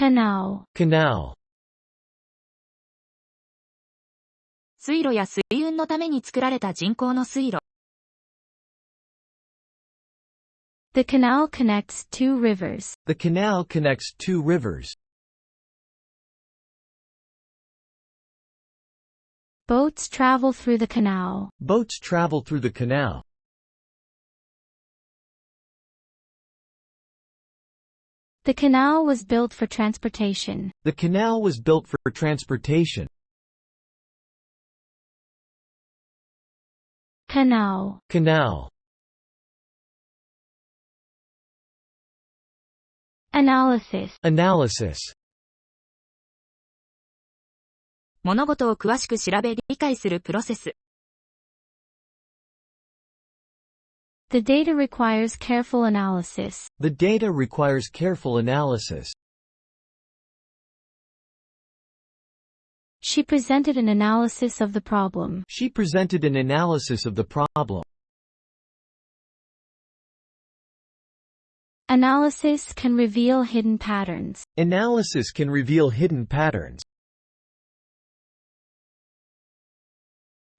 Canal. Canal. 水路や水運のために作られた人工の水路。The canal connects two rivers. The canal connects two rivers. Boats travel through the canal. Boats travel through the canal. The canal was built for transportation. The canal was built for transportation. Canal. Canal. Analysis. Analysis. 物事を詳しく調べ理解するプロセス。The data requires careful analysis. The data requires careful analysis. She presented an analysis of the problem. She presented an analysis of the problem. Analysis can reveal hidden patterns. Analysis can reveal hidden patterns.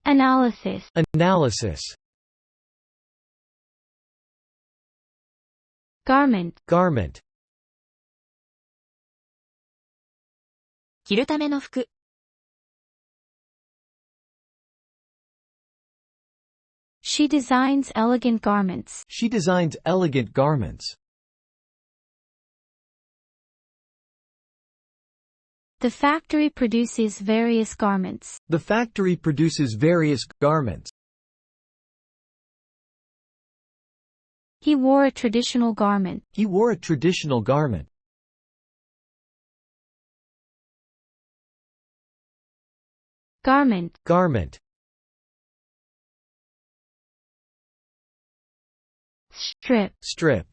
Analysis. Analysis. Garment. Garment. 着るための服。She designs elegant garments. She designs elegant garments. The factory produces various garments. The factory produces various garments. He wore a traditional garment. He wore a traditional garment. Garment. Garment. Strip. Strip.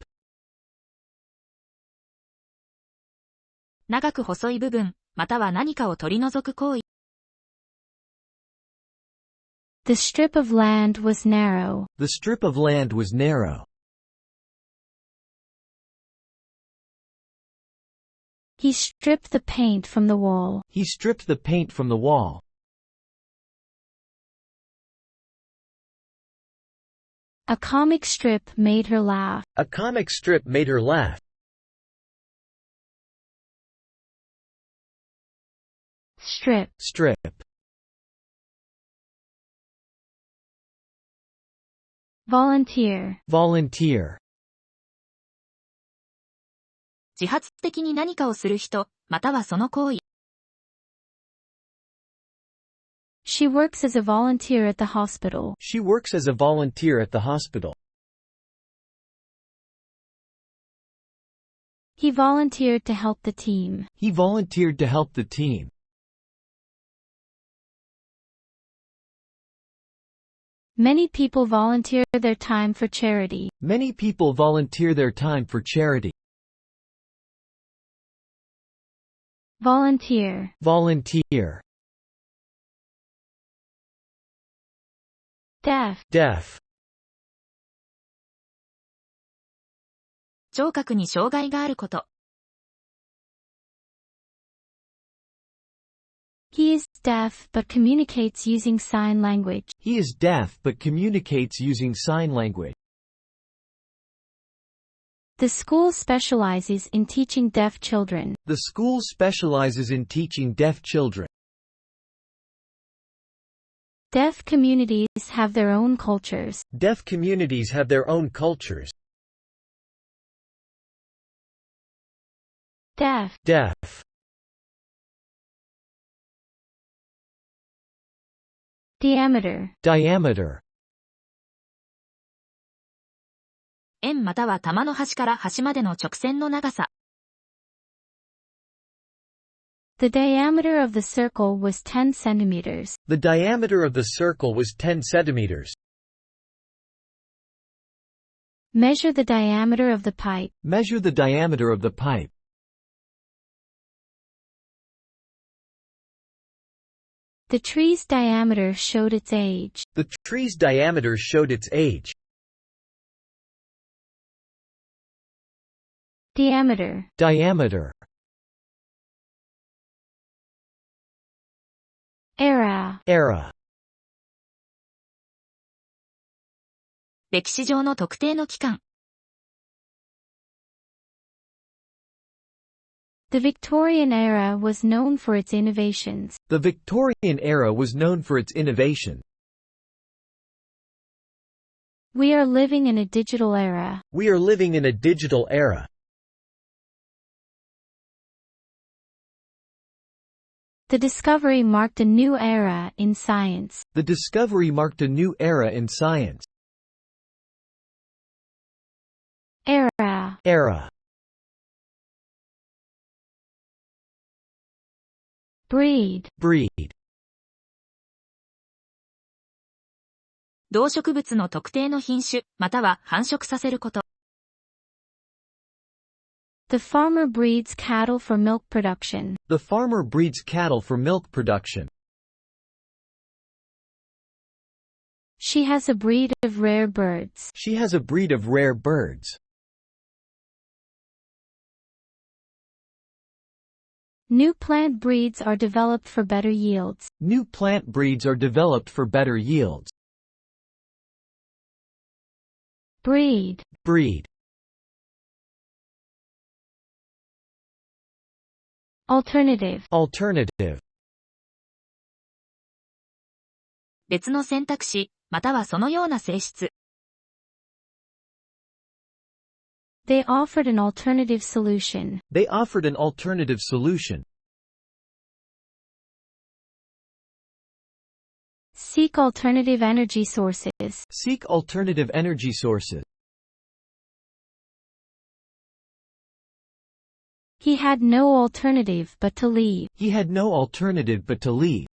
長く細い部分、または何かを取り除く行為。The strip of land was narrow. The strip of land was narrow. He stripped the paint from the wall. He stripped the paint from the wall. A comic strip made her laugh. A comic strip made her laugh. Strip. Strip. Volunteer. Volunteer. 自発的に何かをする人、またはその行為。She works as a volunteer at the hospital. She works as a volunteer at the hospital. He volunteered to help the team. He volunteered to help the team. Many people volunteer their time for charity. Many people volunteer their time for charity. Volunteer. Volunteer. Deaf. Deaf. 聴覚に障害があること。He is deaf but communicates using sign language. He is deaf but communicates using sign language. The school specializes in teaching deaf children. The school specializes in teaching deaf children. Deaf communities have their own cultures. Deaf communities have their own cultures. Deaf. Deaf. Diameter. Diameter. 円または玉の端から端までの直線の長さ。The diameter of the circle was 10 centimeters. The diameter of the circle was 10 centimeters. Measure the diameter of the pipe. Measure the diameter of the pipe. The tree's diameter showed its age. The tree's diameter showed its age. Diameter. Diameter. Era. Era. 歴史上の特定の期間。The Victorian era was known for its innovations. The Victorian era was known for its innovation. We are living in a digital era. We are living in a digital era. The discovery marked a new era in science. The discovery marked a new era in science. Era. Era. Breed. Breed. 動植物の特定の品種、または繁殖させること。The farmer breeds cattle for milk production. The farmer breeds cattle for milk production. She has a breed of rare birds. She has a breed of rare birds. New plant breeds are developed for better yields. New plant breeds are developed for better yields. Breed. Breed. Alternative. Alternative. 別の選択肢、またはそのような性質。They offered an alternative solution. They offered an alternative solution. Seek alternative energy sources. Seek alternative energy sources. He had no alternative but to leave. He had no alternative but to leave.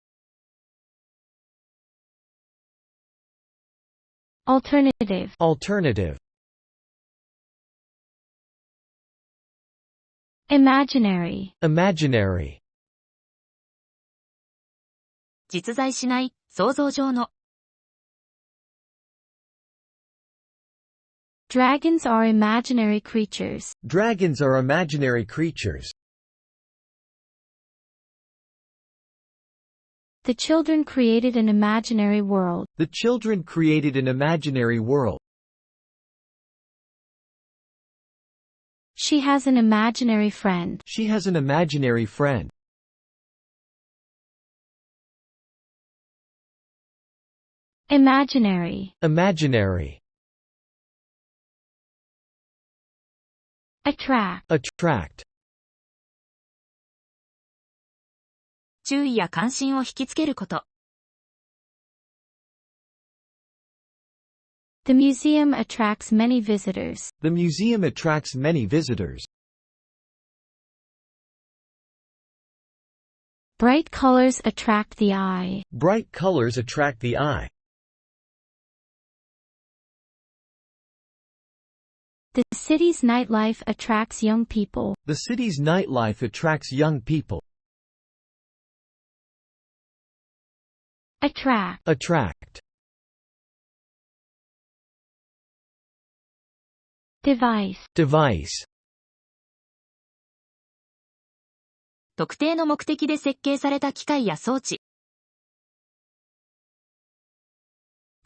Alternative. Alternative. Imaginary. Imaginary. 実在しない、想像上の。Dragons are imaginary creatures. Dragons are imaginary creatures. The children created an imaginary world. The children created an imaginary world. She has an imaginary friend. She has an imaginary friend. Imaginary. Imaginary. Attract. Attract. 注意や関心を引きつけること。The museum attracts many visitors. The museum attracts many visitors. Bright colors attract the eye. Bright colors attract the eye. The city's nightlife attracts young people. The city's nightlife attracts young people. Attract. Attract. Device. Device. 特定の目的で設計された機械や装置。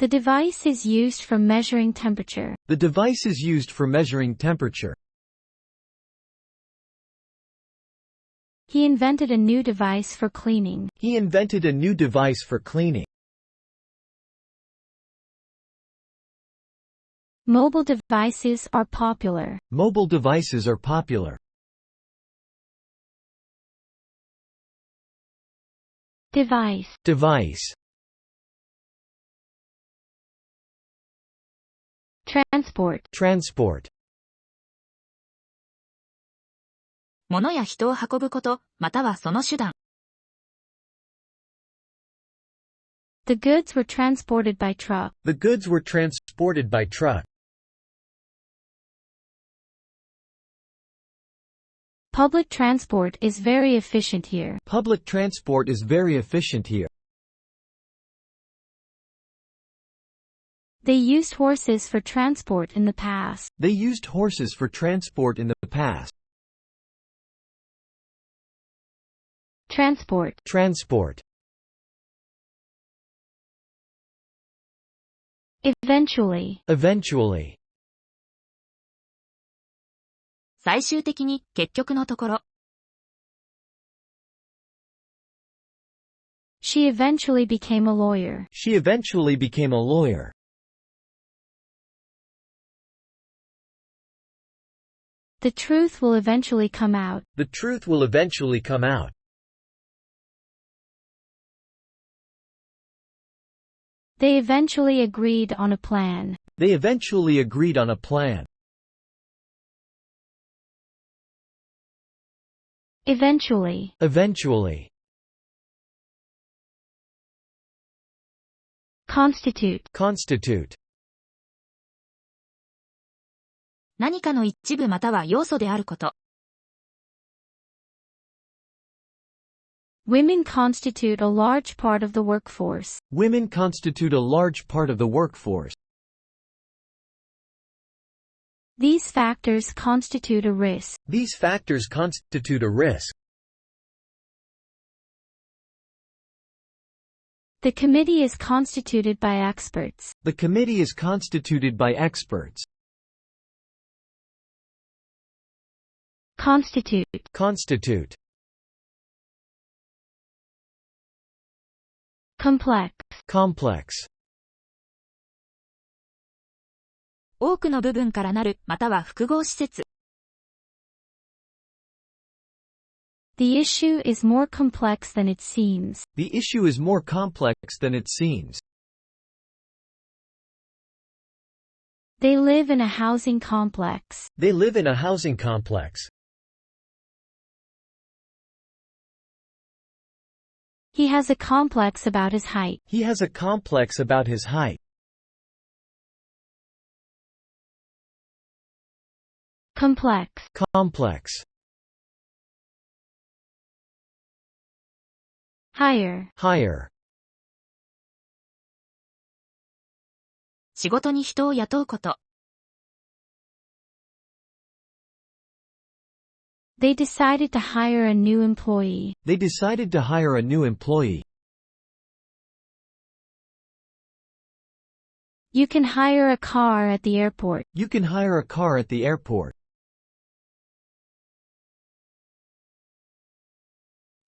The device is used for measuring temperature. The device is used for measuring temperature. He invented a new device for cleaning. He invented a new device for cleaning. Mobile devices are popular. Mobile devices are popular. Device. Device. Transport. Transport. 物や人を運ぶこと、またはその手段。The goods were transported by truck. The goods were transported by truck. Public transport is very efficient here. Public transport is very efficient here. They used horses for transport in the past. They used horses for transport in the past. Transport. Transport. Eventually. Eventually. 最終的に、結局のところ。She eventually became a lawyer. She eventually became a lawyer. The truth will eventually come out. The truth will eventually come out. They eventually agreed on a plan. They eventually agreed on a plan. Eventually. Eventually. Constitute. Constitute. 何かの一部または要素であること。Women constitute a large part of the workforce. Women constitute a large part of the workforce. These factors constitute a risk. These factors constitute a risk. The committee is constituted by experts. The committee is constituted by experts. Constitute. Constitute. Complex. Complex. 多くの部分からなる、または複合施設。The issue is more complex than it seems. The issue is more complex than it seems. They live in a housing complex. They live in a housing complex. He has a complex about his height. He has a complex about his height. Complex. Complex. Hire. Hire. 仕事に人を雇うこと。They decided to hire a new employee. They decided to hire a new employee. You can hire a car at the airport. You can hire a car at the airport.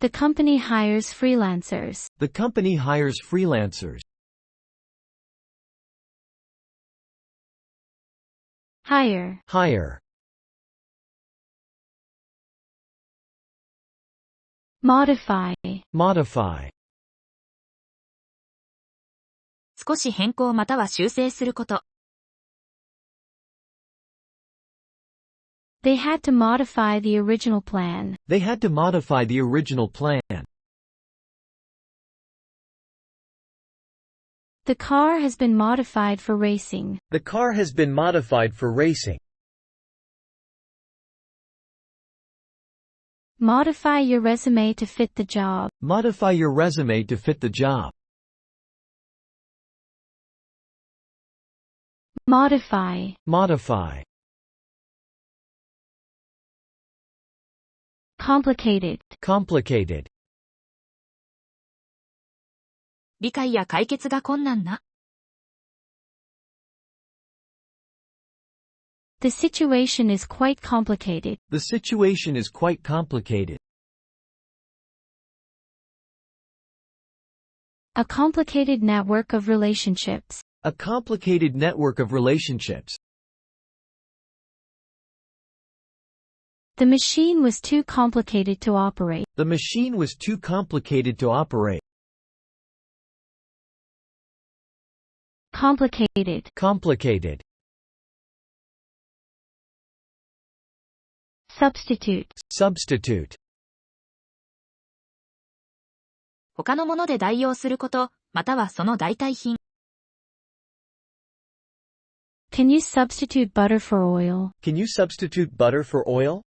The company hires freelancers. The company hires freelancers. Hire. Hire. Modify. Modify. 少し変更または修正すること。They had to modify the original plan. They had to modify the original plan. The car has been modified for racing. The car has been modified for racing. Modify your resume to fit the job. Modify your resume to fit the job. Modify. Modify. Complicated. Complicated. 理解や解決が困難な。The situation is quite complicated. The situation is quite complicated. A complicated network of relationships. A complicated network of relationships. The machine was too complicated to operate. The machine was too complicated to operate. Complicated. Complicated. Substitute. Substitute. 他のもので代用すること、またはその代替品。Can you substitute butter for oil? Can you substitute butter for oil?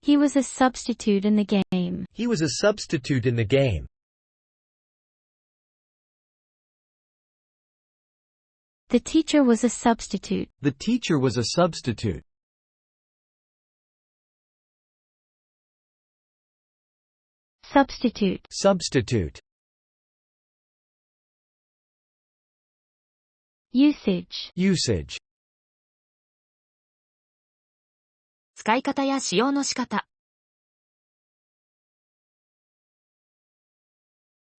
He was a substitute in the game. He was a substitute in the game. The teacher was a substitute. The teacher was a substitute. Substitute. Substitute. Usage. Usage. 使い方や使用の仕方。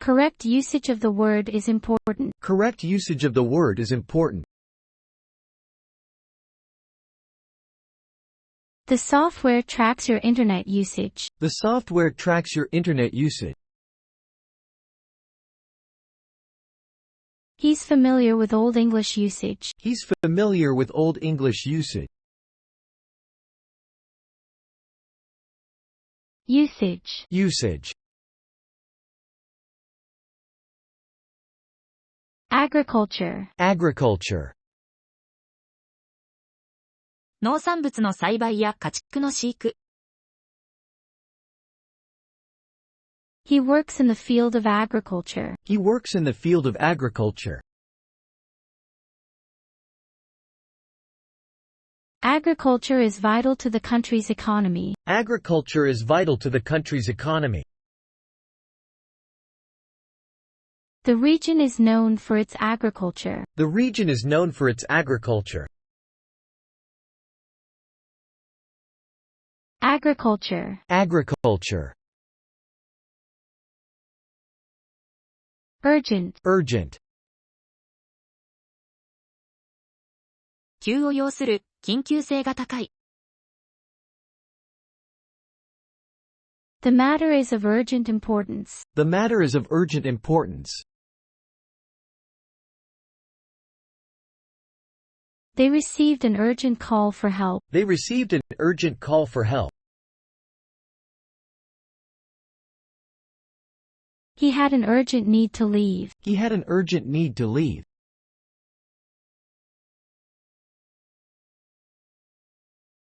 Correct usage of the word is important. Correct usage of the word is important. The software tracks your internet usage. The software tracks your internet usage. He's familiar with Old English usage. He's familiar with Old English usage. Usage. Usage. Agriculture. Agriculture. 農産物の栽培や家畜の飼育。He works in the field of agriculture. He works in the field of agriculture. Agriculture is vital to the country's economy. Agriculture is vital to the country's economy. The region is known for its agriculture. The region is known for its agriculture. Agriculture. Agriculture. Urgent. Urgent. 急を要する、緊急性が高い。The matter is of urgent importance. The matter is of urgent importance. They received an urgent call for help. They received an urgent call for help. He had an urgent need to leave. He had an urgent need to leave.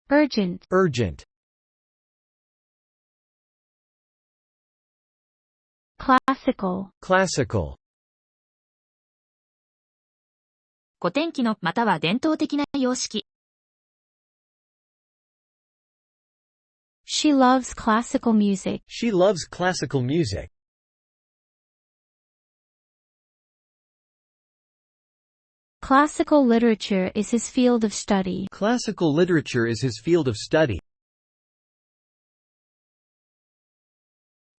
Urgent. Urgent. Classical. Classical. 古典機のまたは伝統的な様式。She loves classical music. She loves classical music. Classical literature is his field of study. Classical literature is his field of study.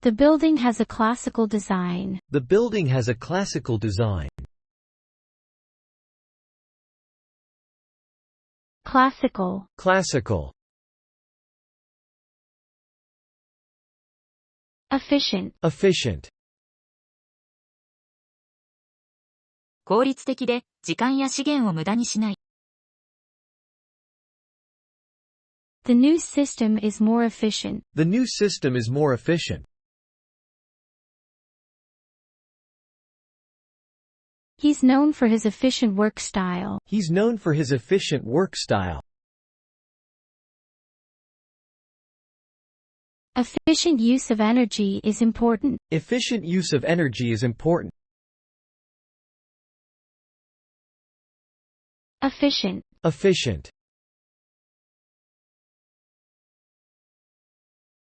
The building has a classical design. The building has a classical design. Classical. Classical. Efficient. Efficient. 効率的で、時間や資源を無駄にしない。The new system is more efficient. The new system is more efficient. He's known for his efficient work style. He's known for his efficient work style. Efficient use of energy is important. Efficient use of energy is important. Efficient. Efficient.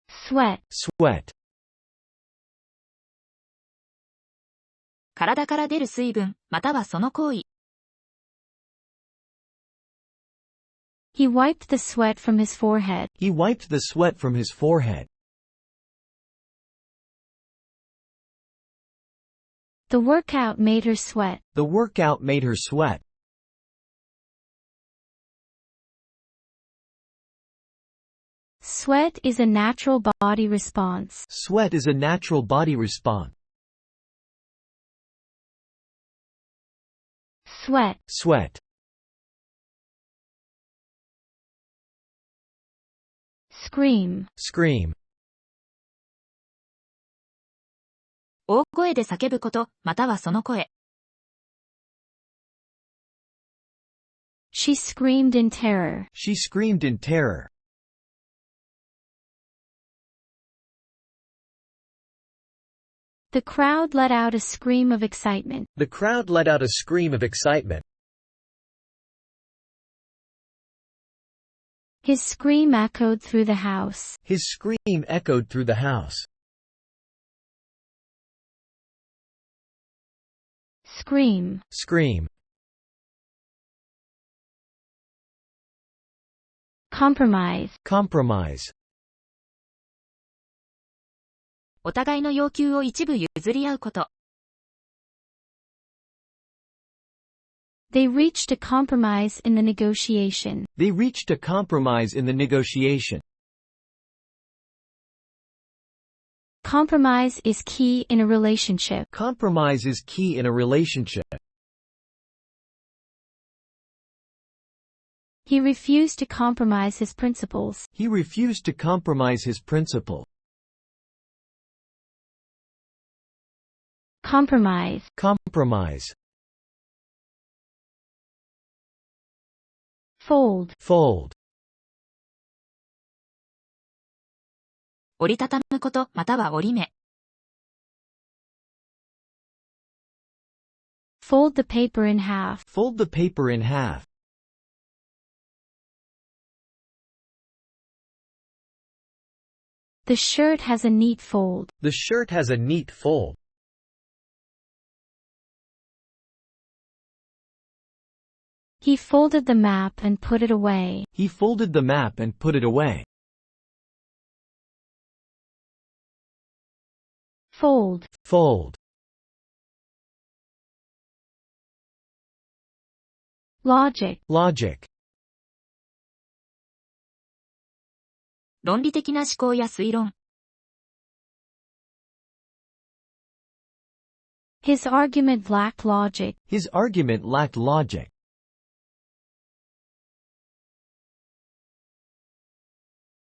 Sweat. Sweat. 体から出る水分、またはその行為。He wiped the sweat from his forehead. He wiped the sweat from his forehead. The workout made her sweat. The workout made her sweat. Sweat is a natural body response. Sweat is a natural body response. Sweat. Sweat. Scream. Scream. 大声で叫ぶこと、またはその声。She screamed in terror. She screamed in terror. The crowd let out a scream of excitement. The crowd let out a scream of excitement. His scream echoed through the house. His scream echoed through the house. Scream. Scream. Compromise. Compromise. お互いの要求を一部譲り合うこと。They reached a compromise in the negotiation. They reached a compromise in the negotiation. Compromise is key in a relationship. Compromise is key in a relationship. He refused to compromise his principles. He refused to compromise his principle. Compromise. Compromise. Fold. Fold. 折りたたむこと、または折り目。Fold the paper in half. Fold the paper in half. The shirt has a neat fold. The shirt has a neat fold. He folded the map and put it away. He folded the map and put it away. Fold. Fold. Logic. Logic. 論理的な思考や推論。His argument lacked logic. His argument lacked logic.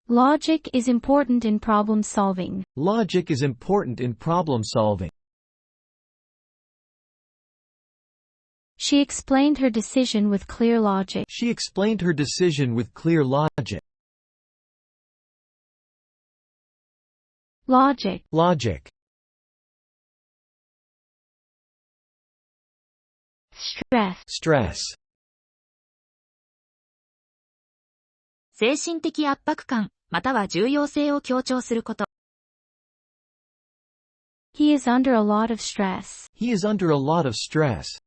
Logic is important in problem solving. Logic is important in problem solving. She explained her decision with clear logic. She explained her decision with clear logic. Logic. Logic. Stress. Stress. 精神的圧迫感、または重要性を強調すること。He is under a lot of stress. He is under a lot of stress.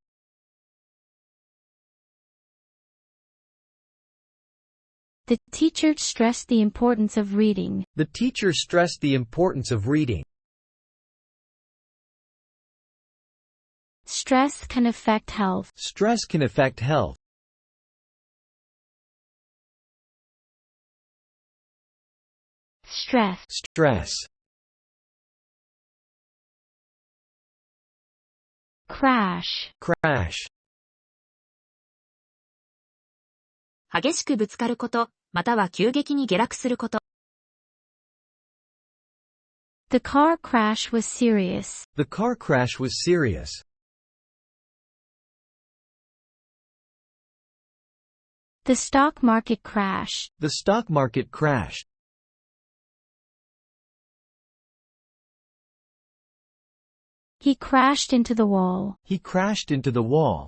The teacher stressed the importance of reading. The teacher stressed the importance of reading. Stress can affect health. Stress can affect health. Stress. Stress. Crash. Crash. 激しくぶつかること、または急激に下落すること。The car crash was serious. The car crash was serious. The stock market crashed. The stock market crashed. He crashed into the wall. He crashed into the wall.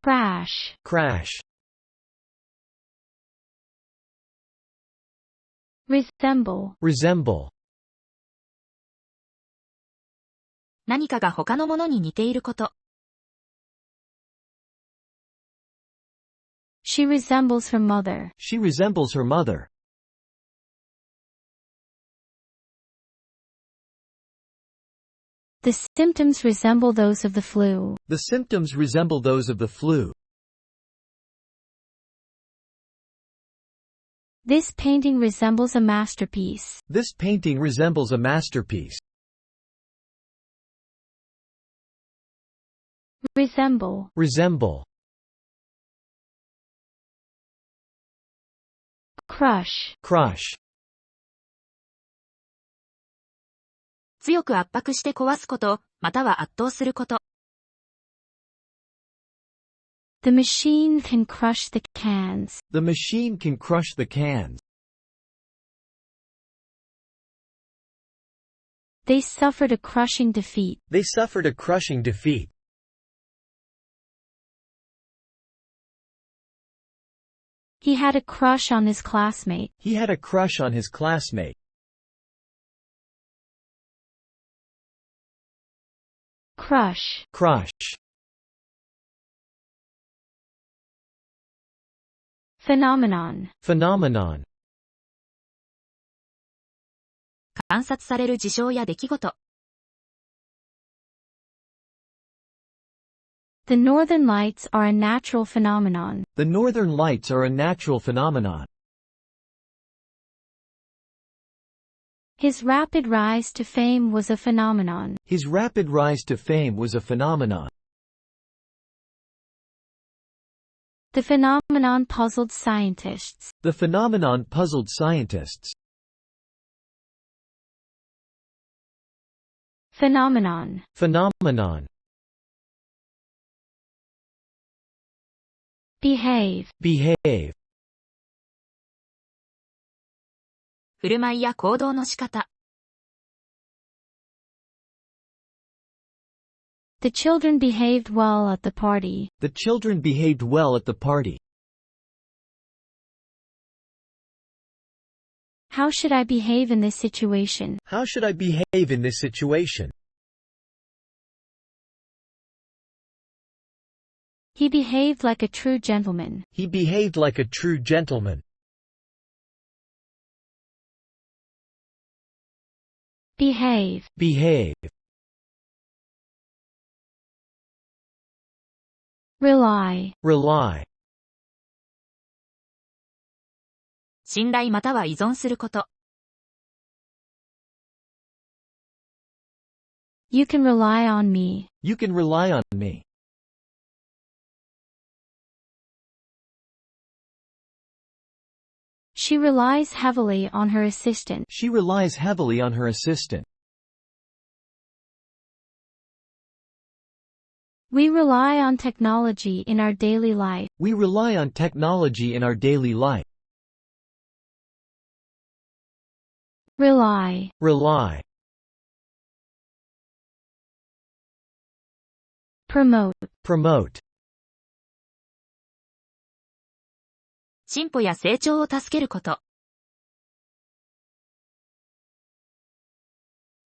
Crash. Crash. Resemble. Resemble. 何かが他のものに似ていること。She resembles her mother. She resembles her mother. The symptoms resemble those of the flu. The symptoms resemble those of the flu. This painting resembles a masterpiece. This painting resembles a masterpiece. Resemble. Resemble. Crush. Crush. 強く圧迫して壊すこと、または圧倒すること。The machine can crush the cans. The machine can crush the cans. They suffered a crushing defeat. They suffered a crushing defeat. He had a crush on his classmate. He had a crush on his classmate. Crush. Crush. Phenomenon. Phenomenon. 観察される事象や出来事。The northern lights are a natural phenomenon. The northern lights are a natural phenomenon. His rapid rise to fame was a phenomenon. His rapid rise to fame was a phenomenon. The phenomenon puzzled scientists. The phenomenon puzzled scientists. Phenomenon. Phenomenon. Behave. Behave. 振る舞いや行動の仕方。The children behaved well at the party. The children behaved well at the party. How should I behave in this situation? How should I behave in this situation? He behaved like a true gentleman. He behaved like a true gentleman. Behave. Behave. Rely. Rely. 信頼または依存すること。You can rely on me. You can rely on me. She relies heavily on her assistant. She relies heavily on her assistant. We rely on technology in our daily life. We rely on technology in our daily life. Rely. Rely. Promote. Promote. 進歩や成長を助けること。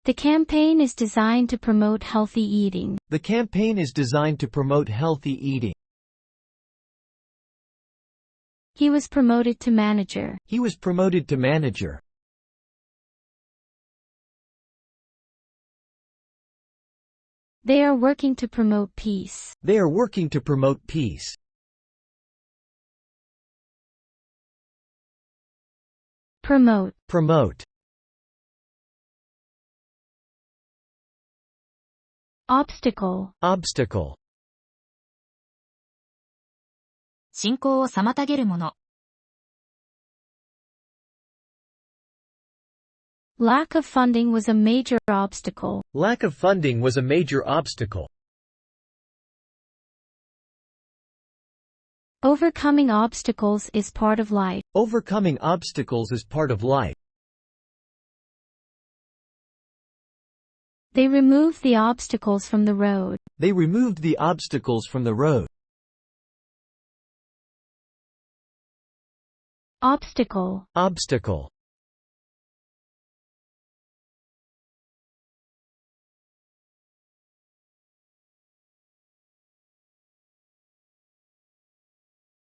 The campaign is designed to promote healthy eating. The campaign is designed to promote healthy eating. He was promoted to manager. He was promoted to manager. They are working to promote peace. They are working to promote peace. Promote. Promote. Obstacle. Obstacle. 進行を妨げるもの。Lack of funding was a major obstacle. Lack of funding was a major obstacle. Overcoming obstacles is part of life. Overcoming obstacles is part of life. They removed the obstacles from the road. They removed the obstacles from the road. Obstacle. Obstacle.